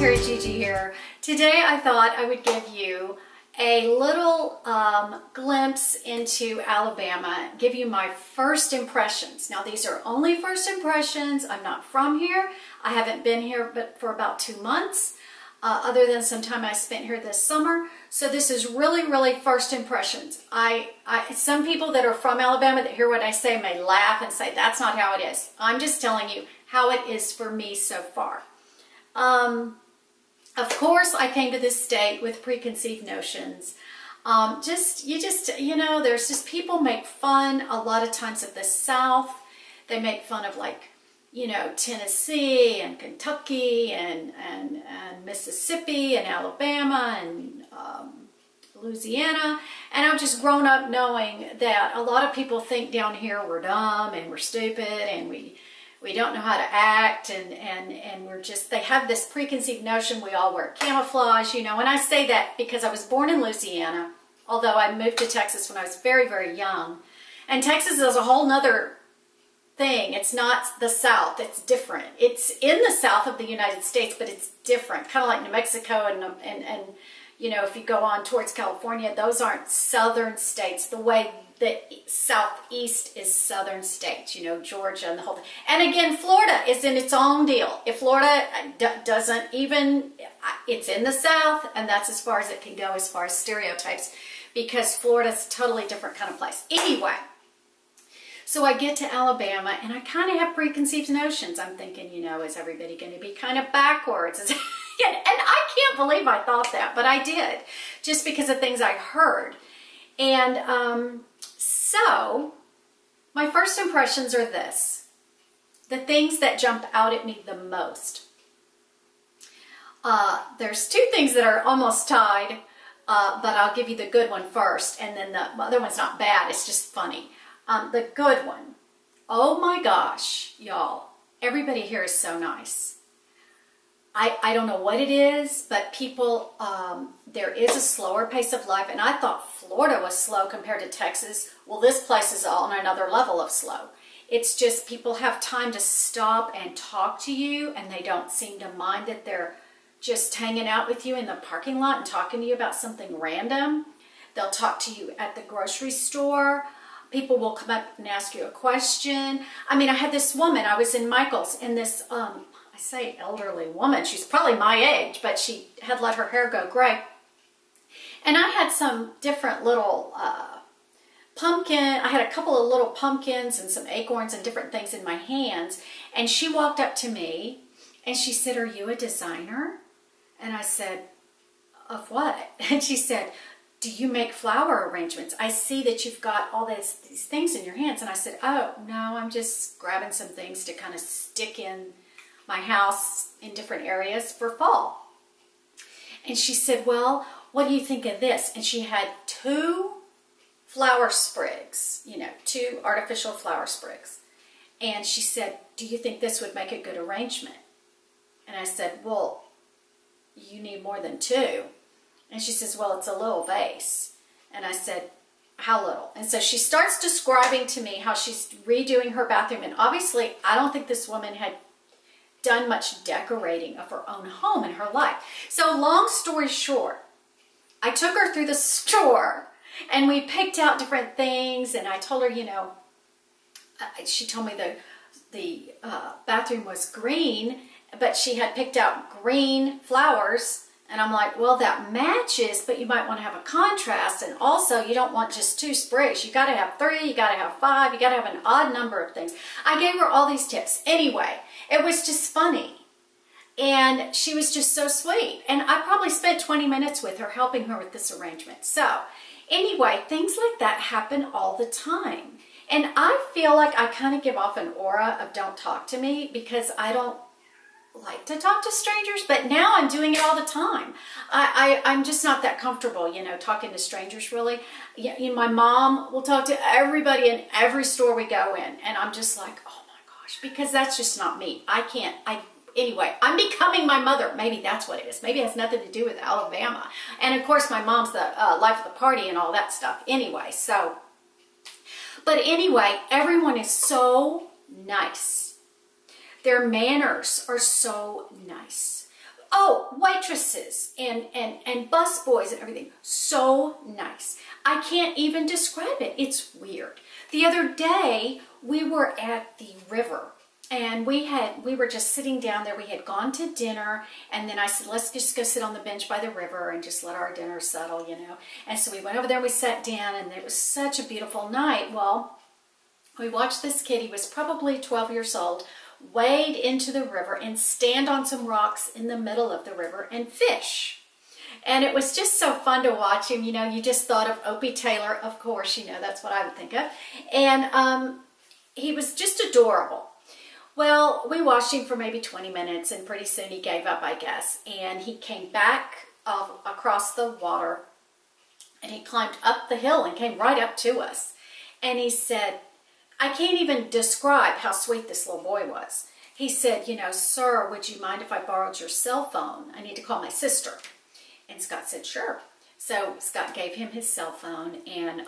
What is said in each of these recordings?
TeriGigi here. Today I thought I would give you a little glimpse into Alabama, give you my first impressions. Now these are only first impressions. I'm not from here. I haven't been here but for about 2 months, other than some time I spent here this summer. So this is really first impressions. Some people that are from Alabama that hear what I say may laugh and say that's not how it is. I'm just telling you how it is for me so far. Of course, I came to this state with preconceived notions. You know, there's just people make fun a lot of times of the South. They make fun of, like, you know, Tennessee and Kentucky and Mississippi and Alabama and Louisiana. And I've just grown up knowing that a lot of people think down here we're dumb and we're stupid and we don't know how to act, and we're just, they have this preconceived notion we all wear camouflage, you know. And I say that because I was born in Louisiana, although I moved to Texas when I was very young. And Texas is a whole nother thing. It's not the South, it's different. It's in the South of the United States, but it's different, kind of like New Mexico and you know, if you go on towards California, those aren't southern states the way the Southeast is southern states, you know, Georgia and the whole thing. And again, Florida is in its own deal. If Florida doesn't even, it's in the South, and that's as far as it can go as far as stereotypes, because Florida's a totally different kind of place. Anyway, so I get to Alabama, and I kind of have preconceived notions. I'm thinking, you know, is everybody going to be kind of backwards? And I can't believe I thought that, but I did, just because of things I heard. And so my first impressions are this. The things that jump out at me the most. There's 2 things that are almost tied, but I'll give you the good one first, and then the other one's not bad, it's just funny. The good one. Oh my gosh, y'all. Everybody here is so nice. I don't know what it is, but people, there is a slower pace of life, and I thought Florida was slow compared to Texas. Well, this place is on another level of slow. It's just people have time to stop and talk to you, and they don't seem to mind that they're just hanging out with you in the parking lot and talking to you about something random. They'll talk to you at the grocery store. People will come up and ask you a question. I mean, I had this woman, I was in Michael's, and this, I say elderly woman, she's probably my age, but she had let her hair go gray. And I had some different little I had a couple of little pumpkins and some acorns and different things in my hands. And she walked up to me and she said, "Are you a designer?" And I said, "Of what?" And she said, "Do you make flower arrangements? I see that you've got all these things in your hands." And I said, "Oh, no, I'm just grabbing some things to kind of stick in my house in different areas for fall." And she said, "Well, what do you think of this?" And she had 2 flower sprigs, you know, 2 artificial flower sprigs. And she said, "Do you think this would make a good arrangement?" And I said, "Well, you need more than 2. And she says, "Well, it's a little vase." And I said, "How little?" And so she starts describing to me how she's redoing her bathroom. And obviously, I don't think this woman had done much decorating of her own home in her life. So long story short, I took her through the store and we picked out different things, and I told her, you know, she told me the bathroom was green, but she had picked out green flowers. And I'm like, well, that matches, but you might want to have a contrast. And also, you don't want just 2 sprigs. You got to have 3, you got to have 5, you got to have an odd number of things. I gave her all these tips. Anyway, it was just funny. And she was just so sweet. And I probably spent 20 minutes with her, helping her with this arrangement. So anyway, things like that happen all the time. And I feel like I kind of give off an aura of don't talk to me, because I don't like to talk to strangers, but now I'm doing it all the time. I'm just not that comfortable, you know, talking to strangers really. You know, my mom will talk to everybody in every store we go in, and I'm just like, oh my gosh, because that's just not me. Anyway, I'm becoming my mother. Maybe that's what it is. Maybe it has nothing to do with Alabama. And of course, my mom's the life of the party and all that stuff. Anyway, but anyway, everyone is so nice. Their manners are so nice. Oh, waitresses and bus boys and everything. So nice. I can't even describe it. It's weird. The other day, we were at the river. And we were just sitting down there. We had gone to dinner, and then I said, let's just go sit on the bench by the river and just let our dinner settle, you know. And so we went over there, we sat down, and it was such a beautiful night. Well, we watched this kid, he was probably 12 years old, wade into the river and stand on some rocks in the middle of the river and fish. And it was just so fun to watch him. You know, you just thought of Opie Taylor, of course, you know, that's what I would think of. And he was just adorable. Well, we watched him for maybe 20 minutes, and pretty soon he gave up, I guess. And he came back across the water, and he climbed up the hill and came right up to us. And he said, I can't even describe how sweet this little boy was. He said, you know, sir, would you mind if I borrowed your cell phone? I need to call my sister. And Scott said, sure. So Scott gave him his cell phone, and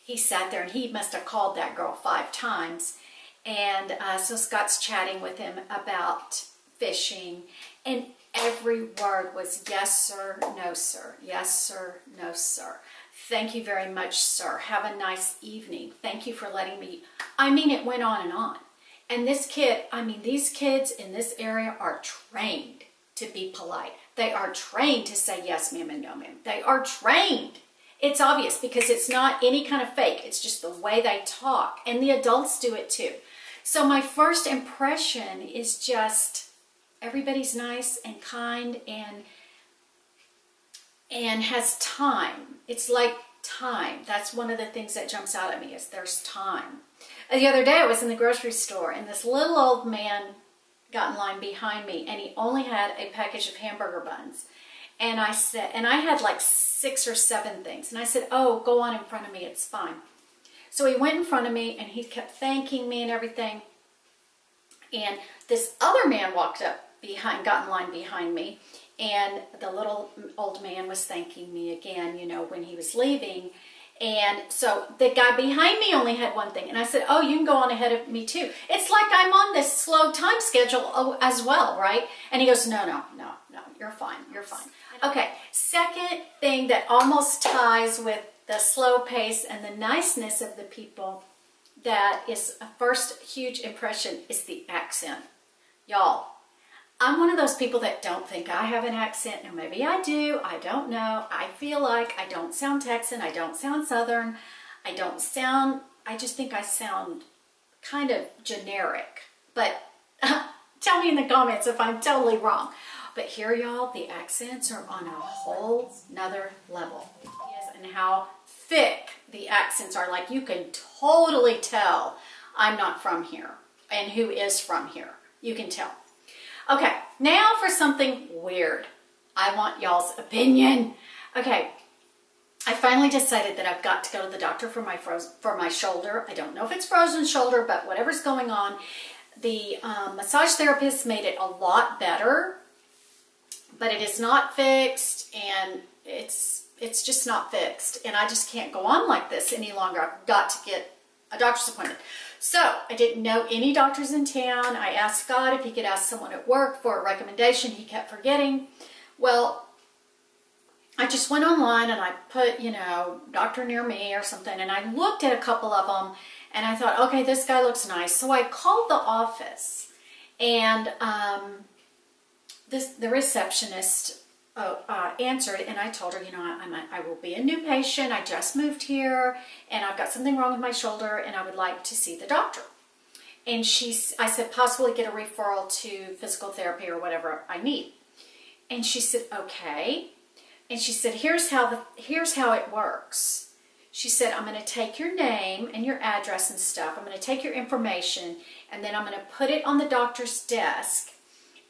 he sat there, and he must have called that girl 5 times. And so Scott's chatting with him about fishing, and every word was yes, sir, no, sir. Yes, sir, no, sir. Thank you very much, sir. Have a nice evening. Thank you for letting me. I mean, it went on and on. And this kid, I mean, these kids in this area are trained to be polite. They are trained to say yes, ma'am, and no, ma'am. They are trained. It's obvious because it's not any kind of fake. It's just the way they talk. And the adults do it too. So my first impression is just everybody's nice and kind and has time. It's like time. That's one of the things that jumps out at me is there's time. The other day I was in the grocery store, and this little old man got in line behind me, and he only had a package of hamburger buns. And I said, and I had like 6 or 7 things. And I said, oh, go on in front of me. It's fine. So he went in front of me, and he kept thanking me and everything. And this other man walked up behind, got in line behind me, and the little old man was thanking me again, you know, when he was leaving. And so the guy behind me only had one thing. And I said, oh, you can go on ahead of me too. It's like I'm on this slow time schedule as well, right? And he goes, no, you're fine, you're fine. Okay, second thing that almost ties with the slow pace and the niceness of the people, that is a first huge impression, is the accent. Y'all, I'm one of those people that don't think I have an accent. Now, maybe I do. I don't know. I feel like I don't sound Texan. I don't sound Southern. I just think I sound kind of generic. But tell me in the comments if I'm totally wrong. But here, y'all, the accents are on a whole nother level. Yes, and how thick the accents are. Like, you can totally tell I'm not from here. And who is from here. You can tell. Okay, now for something weird. I want y'all's opinion. Okay, I finally decided that I've got to go to the doctor for my shoulder. I don't know if it's frozen shoulder, but whatever's going on. The massage therapist made it a lot better, but it is not fixed, and it's just not fixed. And I just can't go on like this any longer. I've got to get a doctor's appointment. So I didn't know any doctors in town. I asked Scott if he could ask someone at work for a recommendation. He kept forgetting. Well, I just went online and I put, you know, doctor near me or something, and I looked at a couple of them, and I thought, okay, this guy looks nice. So I called the office, and the receptionist answered, and I told her, you know, I will be a new patient. I just moved here, and I've got something wrong with my shoulder, and I would like to see the doctor. And I said, possibly get a referral to physical therapy or whatever I need. And she said, okay. And she said, here's how it works. She said, I'm going to take your name and your address and stuff. I'm going to take your information, and then I'm going to put it on the doctor's desk,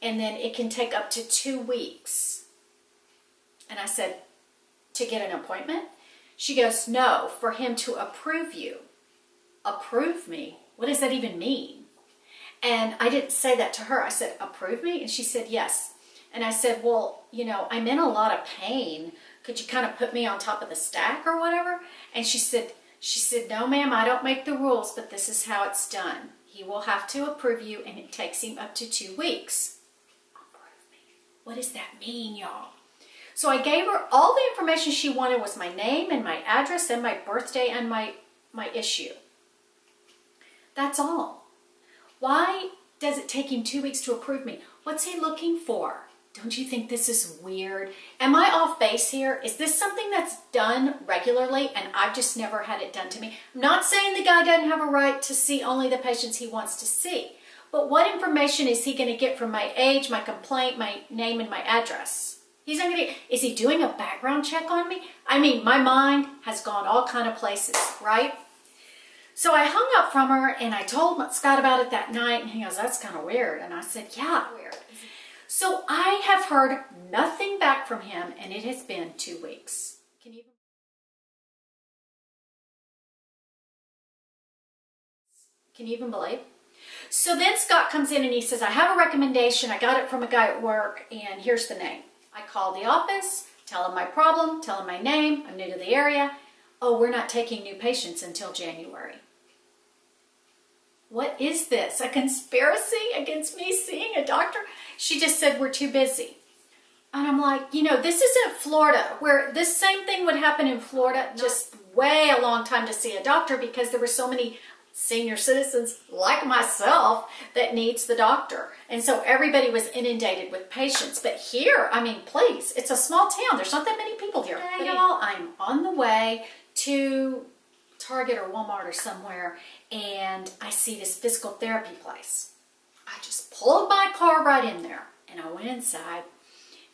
and then it can take up to 2 weeks. And I said, to get an appointment? She goes, no, for him to approve you. Approve me? What does that even mean? And I didn't say that to her. I said, approve me? And she said, yes. And I said, well, you know, I'm in a lot of pain. Could you kind of put me on top of the stack or whatever? And she said, no, ma'am, I don't make the rules, but this is how it's done. He will have to approve you, and it takes him up to 2 weeks. Approve me. What does that mean, y'all? So I gave her all the information she wanted was my name and my address and my birthday and my issue. That's all. Why does it take him 2 weeks to approve me? What's he looking for? Don't you think this is weird? Am I off base here? Is this something that's done regularly and I've just never had it done to me? I'm not saying the guy doesn't have a right to see only the patients he wants to see, but what information is he going to get from my age, my complaint, my name, and my address? He's not going to. Is he doing a background check on me? I mean, my mind has gone all kind of places, right? So I hung up from her and I told Scott about it that night, and he goes, "That's kind of weird." And I said, "Yeah, weird." So I have heard nothing back from him, and it has been 2 weeks. Can you even believe? So then Scott comes in and he says, "I have a recommendation. I got it from a guy at work, and here's the name." I call the office, tell him my problem, tell him my name. I'm new to the area. "Oh, we're not taking new patients until January." What is this? A conspiracy against me seeing a doctor? She just said, "We're too busy." And I'm like, you know, this isn't Florida, where this same thing would happen in Florida, just way a long time to see a doctor because there were so many senior citizens like myself that needs the doctor. And so everybody was inundated with patients. But here, I mean, please, it's a small town. There's not that many people here. Hey, y'all, I'm on the way to Target or Walmart or somewhere, and I see this physical therapy place. I just pulled my car right in there, and I went inside.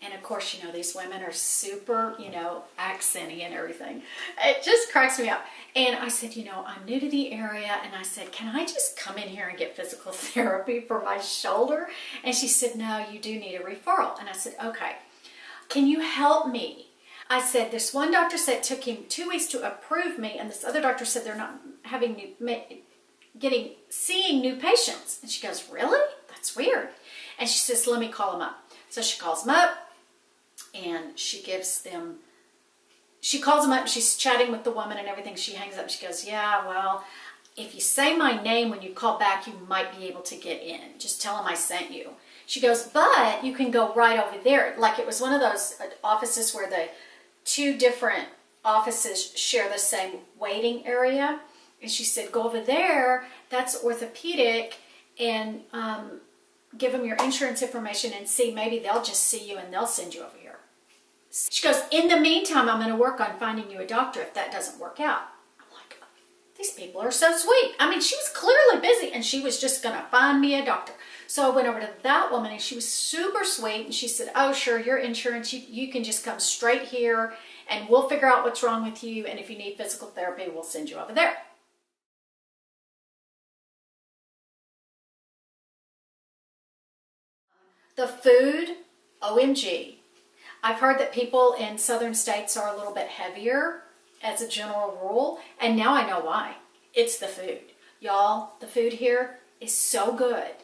And of course, you know, these women are super, you know, accenty and everything. It just cracks me up. And I said, you know, I'm new to the area. And I said, "Can I just come in here and get physical therapy for my shoulder?" And she said, "No, you do need a referral." And I said, "Okay, can you help me?" I said, "This one doctor said it took him 2 weeks to approve me. And this other doctor said they're not having seeing new patients." And she goes, "Really? That's weird." And she says, "Let me call him up." So she calls him up. And she calls them up, she's chatting with the woman and everything. She hangs up, she goes, "Yeah, well, if you say my name when you call back, you might be able to get in. Just tell them I sent you." She goes, "But you can go right over there." Like it was one of those offices where the two different offices share the same waiting area. And she said, "Go over there, that's orthopedic, and give them your insurance information and see, maybe they'll just see you and they'll send you over here." She goes, "In the meantime, I'm going to work on finding you a doctor if that doesn't work out." I'm like, these people are so sweet. I mean, she was clearly busy and she was just going to find me a doctor. So I went over to that woman and she was super sweet. And she said, "Oh, sure, your insurance, you can just come straight here and we'll figure out what's wrong with you. And if you need physical therapy, we'll send you over there." The food, OMG. I've heard that people in southern states are a little bit heavier as a general rule, and now I know why. It's the food. Y'all, the food here is so good.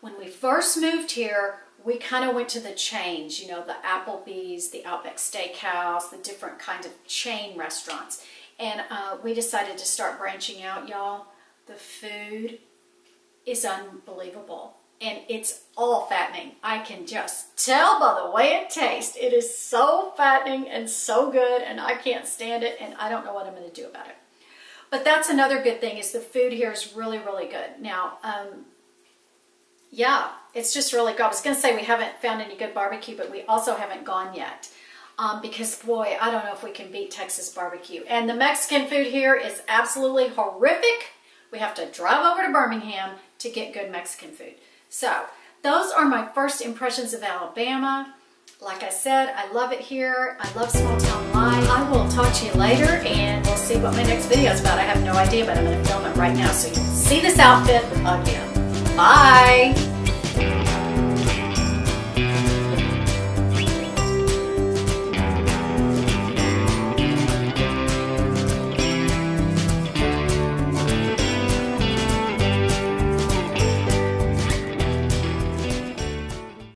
When we first moved here, we kind of went to the chains, you know, the Applebee's, the Outback Steakhouse, the different kinds of chain restaurants. And we decided to start branching out, y'all. The food is unbelievable. And it's all fattening. I can just tell by the way it tastes. It is so fattening and so good, and I can't stand it, and I don't know what I'm going to do about it. But that's another good thing, is the food here is really, really good. Now, yeah, it's just really good. I was going to say we haven't found any good barbecue, but we also haven't gone yet. Because, boy, I don't know if we can beat Texas barbecue. And the Mexican food here is absolutely horrific. We have to drive over to Birmingham to get good Mexican food. So, those are my first impressions of Alabama. Like I said, I love it here. I love small town life. I will talk to you later, and we'll see what my next video is about. I have no idea, but I'm going to film it right now so you can see this outfit again. Bye!